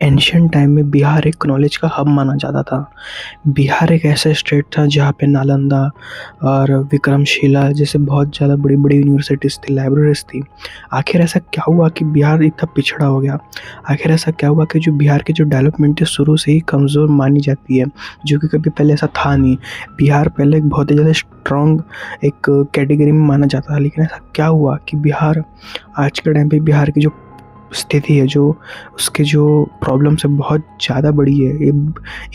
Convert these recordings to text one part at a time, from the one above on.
Ancient time में बिहार एक knowledge का हब माना जाता था। बिहार एक ऐसा स्टेट था जहाँ पे नालंदा और विक्रमशिला जैसे बहुत ज़्यादा बड़ी-बड़ी यूनिवर्सिटीज़ थी, लाइब्रेरीज़ थी। आखिर ऐसा क्या हुआ कि बिहार इतना पिछड़ा हो गया? आखिर ऐसा क्या हुआ कि जो बिहार की जो डेवलपमेंट है शुरू से ही कमज़ोर मानी जाती है, जो कि कभी पहले ऐसा था नहीं। बिहार पहले एक बहुत ही ज़्यादा स्ट्रॉन्ग एक कैटेगरी में माना जाता था, लेकिन ऐसा क्या हुआ कि बिहार आज के टाइम पे बिहार की जो स्थिति है, जो उसके जो प्रॉब्लम्स है बहुत ज़्यादा बड़ी है। ये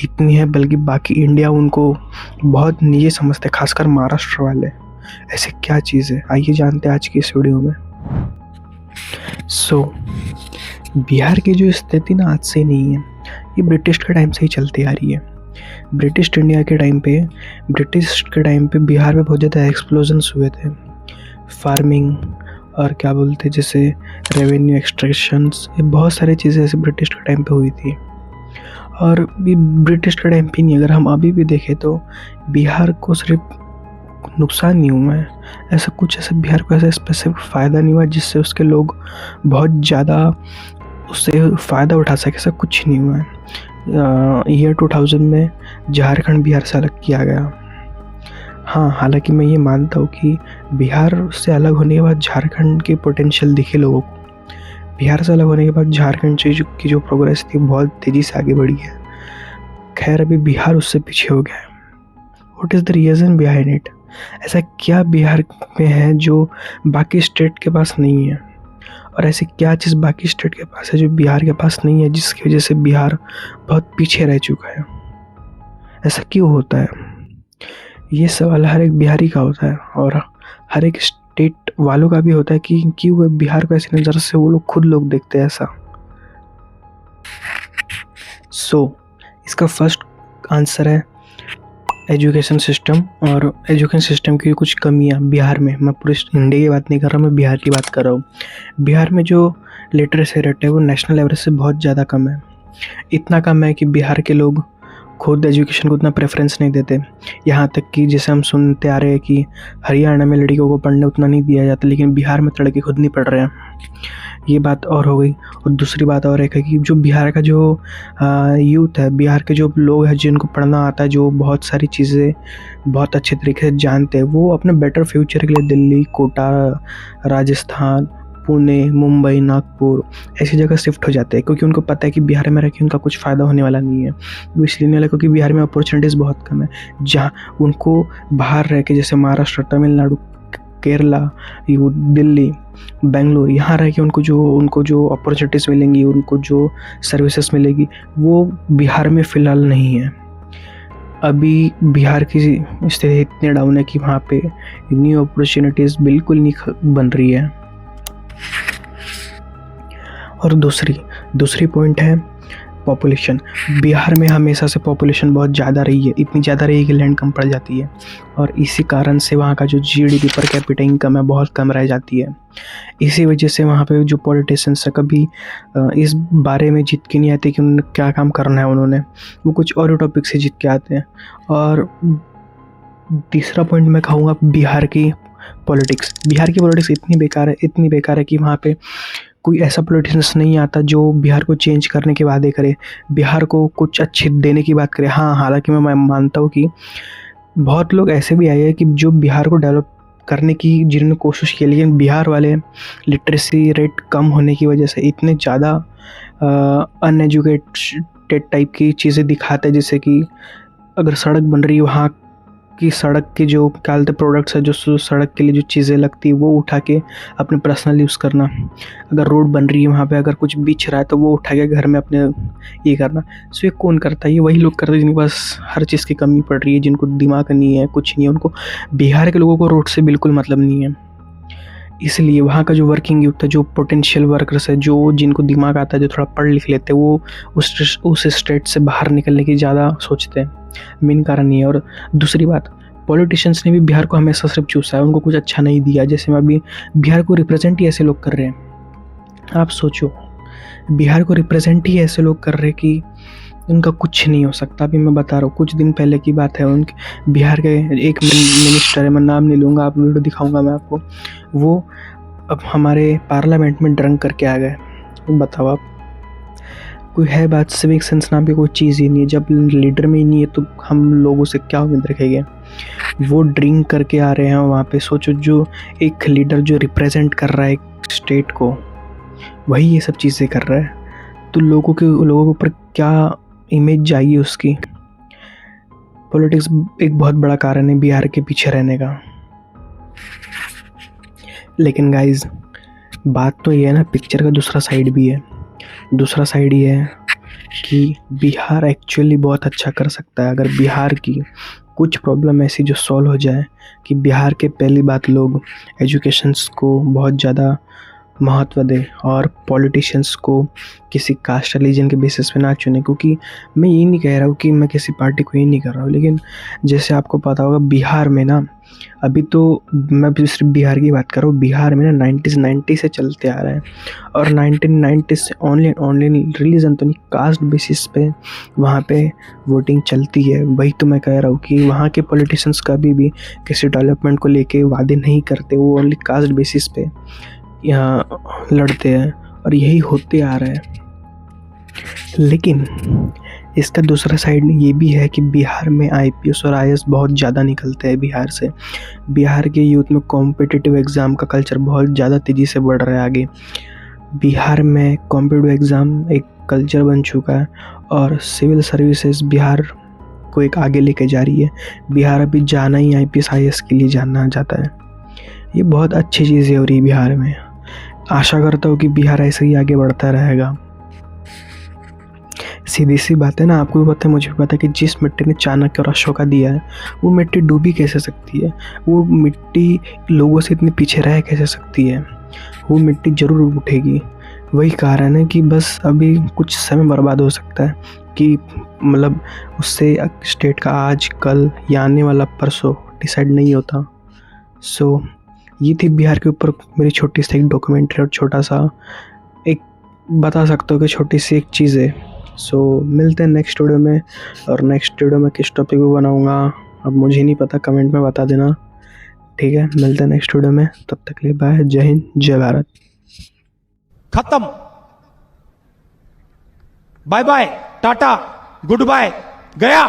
इतनी है बल्कि बाकी इंडिया उनको बहुत नीचे समझते हैं, खासकर महाराष्ट्र वाले। ऐसे क्या चीज़ है, आइए जानते हैं आज की इस वीडियो में। बिहार की जो स्थिति ना आज से नहीं है, ये ब्रिटिश के टाइम से ही चलती आ रही है। ब्रिटिश के टाइम पे बिहार में बहुत ज़्यादा एक्सप्लोजन्स हुए थे। फार्मिंग और क्या बोलते जैसे रेवेन्यू एक्सट्रैक्शंस, ये बहुत सारी चीज़ें ऐसे ब्रिटिश के टाइम पे हुई थी। और भी ब्रिटिश के टाइम पे नहीं, अगर हम अभी भी देखें तो बिहार को सिर्फ नुकसान नहीं हुआ है, ऐसा बिहार को ऐसा स्पेसिफिक फ़ायदा नहीं हुआ जिससे उसके लोग बहुत ज़्यादा उससे फ़ायदा उठा सके, ऐसा कुछ नहीं हुआ है। ईयर 2000 में झारखंड बिहार से अलग किया गया। हाँ, हालांकि मैं ये मानता हूँ कि बिहार से अलग होने के बाद झारखंड की पोटेंशियल दिखे लोगों को। बिहार से अलग होने के बाद झारखंड की जो प्रोग्रेस थी बहुत तेज़ी से आगे बढ़ी है। खैर अभी बिहार उससे पीछे हो गया है। What is the reason behind it? ऐसा क्या बिहार में है जो बाकी स्टेट के पास नहीं है, और ऐसी क्या चीज़ बाकी स्टेट के पास है जो बिहार के पास नहीं है, जिसकी वजह से बिहार बहुत पीछे रह चुका है? ऐसा क्यों होता है? ये सवाल हर एक बिहारी का होता है और हर एक स्टेट वालों का भी होता है कि क्यों बिहार को ऐसी नज़र से वो लोग खुद देखते हैं ऐसा। इसका फर्स्ट आंसर है एजुकेशन सिस्टम, और एजुकेशन सिस्टम की कुछ कमियां बिहार में। मैं पूरे इंडिया की बात नहीं कर रहा, मैं बिहार की बात कर रहा हूँ। बिहार में जो लिटरेसी रेट है वो नेशनल एवरेज से बहुत ज़्यादा कम है। इतना कम है कि बिहार के लोग खुद एजुकेशन को उतना प्रेफरेंस नहीं देते। यहाँ तक कि जैसे हम सुनते आ रहे हैं कि हरियाणा में लड़कियों को पढ़ने उतना नहीं दिया जाता, लेकिन बिहार में लड़के खुद नहीं पढ़ रहे हैं। ये बात और हो गई। और दूसरी बात और एक है कि जो बिहार का जो यूथ है, बिहार के जो लोग हैं जिनको पढ़ना आता है, जो बहुत सारी चीज़ें बहुत अच्छे तरीके से जानते हैं, वो अपने बेटर फ्यूचर के लिए दिल्ली, कोटा, राजस्थान, पुणे, मुंबई, नागपुर ऐसी जगह शिफ्ट हो जाते हैं, क्योंकि उनको पता है कि बिहार में रह के उनका कुछ फ़ायदा होने वाला नहीं है। वो इसलिए नहीं वाला क्योंकि बिहार में अपॉर्चुनिटीज़ बहुत कम है। जहाँ उनको बाहर रह के, जैसे महाराष्ट्र, तमिलनाडु, केरला, दिल्ली, बेंगलुरु, यहाँ रह के उनको जो अपॉर्चुनिटीज़ मिलेंगी, उनको जो सर्विसेज मिलेगी, वो बिहार में फ़िलहाल नहीं है। अभी बिहार की स्थिति इतनी डाउन है कि वहाँ पे न्यू अपॉर्चुनिटीज़ बिल्कुल नहीं बन रही है। और दूसरी पॉइंट है पॉपुलेशन। बिहार में हमेशा से पॉपुलेशन बहुत ज़्यादा रही है, इतनी ज़्यादा रही है कि लैंड कम पड़ जाती है, और इसी कारण से वहाँ का जो जीडीपी पर कैपिटा इनकम है बहुत कम रह जाती है। इसी वजह से वहाँ पे जो पॉलिटिशियंस है कभी इस बारे में जीत के नहीं आते कि उन्होंने क्या काम करना है, वो कुछ और टॉपिक से जीत के आते हैं। और तीसरा पॉइंट मैं कहूँगा बिहार की पॉलिटिक्स इतनी बेकार है कि वहाँ पे कोई ऐसा पॉलिटिशियंस नहीं आता जो बिहार को चेंज करने के वादे करे, बिहार को कुछ अच्छे देने की बात करे। हाँ, हालांकि मैं मानता हूँ कि बहुत लोग ऐसे भी आए हैं कि जो बिहार को डेवलप करने की जिन्होंने कोशिश की, लेकिन बिहार वाले लिटरेसी रेट कम होने की वजह से इतने ज़्यादा अनएजुकेटेड टाइप की चीज़ें दिखाते हैं, जैसे कि अगर सड़क बन रही है, वहाँ की सड़क के जो क्या बोलते प्रोडक्ट्स है, जो सड़क के लिए जो चीज़ें लगती है वो उठा के अपने पर्सनल यूज़ करना। अगर रोड बन रही है वहाँ पे अगर कुछ बिछ रहा है तो वो उठा के घर में अपने ये करना। ये कौन करता है? ये वही लोग करते हैं जिनके पास हर चीज़ की कमी पड़ रही है, जिनको दिमाग नहीं है, कुछ नहीं है। उनको बिहार के लोगों को रोड से बिल्कुल मतलब नहीं है। इसलिए वहाँ का जो वर्किंग यूथ है, जो पोटेंशियल वर्कर्स है, जिनको दिमाग आता है, जो थोड़ा पढ़ लिख लेते हैं, वो उस स्टेट से बाहर निकलने की ज़्यादा सोचते हैं। मेन कारण ये है। और दूसरी बात, पॉलिटिशियंस ने भी बिहार को हमेशा सिर्फ चूसा है, उनको कुछ अच्छा नहीं दिया। जैसे मैं अभी बिहार को रिप्रेजेंट ही ऐसे लोग कर रहे हैं। आप सोचो, बिहार को रिप्रेजेंट ही ऐसे लोग कर रहे हैं कि उनका कुछ नहीं हो सकता। अभी मैं बता रहा हूँ, कुछ दिन पहले की बात है, उनके बिहार के एक मिनिस्टर है, मैं नाम नहीं लूँगा, आप वीडियो दिखाऊंगा मैं आपको। वो अब हमारे पार्लियामेंट में ड्रंक करके आ गए। बताओ आप, कोई है बात, सिविक सेंस नाम की कोई चीज़ ही नहीं है। जब लीडर में ही नहीं है तो हम लोगों से क्या उम्मीद रखेंगे। वो ड्रिंक करके आ रहे हैं वहाँ पे। सोचो, जो एक लीडर जो रिप्रेजेंट कर रहा है एक स्टेट को, वही ये सब चीज़ें कर रहा है, तो लोगों के ऊपर क्या इमेज जाएगी उसकी। पॉलिटिक्स एक बहुत बड़ा कारण है बिहार के पीछे रहने का। लेकिन गाइज, बात तो ये है ना, पिक्चर का दूसरा साइड भी है। दूसरा साइड ये है कि बिहार एक्चुअली बहुत अच्छा कर सकता है अगर बिहार की कुछ प्रॉब्लम ऐसी जो सॉल्व हो जाए कि बिहार के पहली बात लोग एजुकेशंस को बहुत ज़्यादा महत्व दें और पॉलिटिशियंस को किसी कास्ट रिलीजन के बेसिस पे ना चुने। क्योंकि मैं ये नहीं कह रहा हूँ कि मैं किसी पार्टी को ये नहीं कर रहा हूँ, लेकिन जैसे आपको पता होगा बिहार में ना, अभी तो मैं सिर्फ बिहार की बात कर रहा हूँ, बिहार में ना 90 से चलते आ रहा है और 1990 से ओनली रिलीजन तो नहीं, कास्ट बेसिस पे वहाँ पे वोटिंग चलती है। वही तो मैं कह रहा हूँ कि वहाँ के पॉलिटिशियंस कभी भी किसी डेवलपमेंट को लेके वादे नहीं करते, वो ओनली कास्ट बेसिस पे यहाँ लड़ते हैं और यही होते आ रहा है। लेकिन इसका दूसरा साइड ये भी है कि बिहार में आईपीएस और आईएएस बहुत ज़्यादा निकलते हैं बिहार से। बिहार के यूथ में कॉम्पिटिटिव एग्ज़ाम का कल्चर बहुत ज़्यादा तेज़ी से बढ़ रहा है आगे। बिहार में कॉम्पिटिटिव एग्ज़ाम एक कल्चर बन चुका है और सिविल सर्विसेज बिहार को एक आगे लेके जा रही है। बिहार अभी जाना ही आईपीएस आईएएस के लिए जाना चाहता है। ये बहुत अच्छी चीज़ें हो रही है बिहार में। आशा करता हूँ कि बिहार ऐसे ही आगे बढ़ता रहेगा। सीधी सी बात है ना, आपको भी पता है, मुझे भी पता है कि जिस मिट्टी ने चाणक्य और अशोका दिया है, वो मिट्टी डूबी कैसे सकती है, वो मिट्टी लोगों से इतनी पीछे रह कैसे सकती है। वो मिट्टी ज़रूर उठेगी। वही कारण है कि बस अभी कुछ समय बर्बाद हो सकता है कि मतलब उससे स्टेट का आज कल या आने वाला परसों डिसाइड नहीं होता। सो ये थी बिहार के ऊपर मेरी छोटी सी एक डॉक्यूमेंट्री और छोटा सा एक, बता सकता हूँ कि छोटी सी एक चीज़ है। सो मिलते हैं नेक्स्ट वीडियो में, और नेक्स्ट वीडियो में किस टॉपिक को बनाऊँगा अब मुझे नहीं पता, कमेंट में बता देना। ठीक है, मिलते हैं नेक्स्ट वीडियो में, तब तक के लिए बाय, जय हिंद, जय भारत। खत्म, bye bye, tata, goodbye, गया।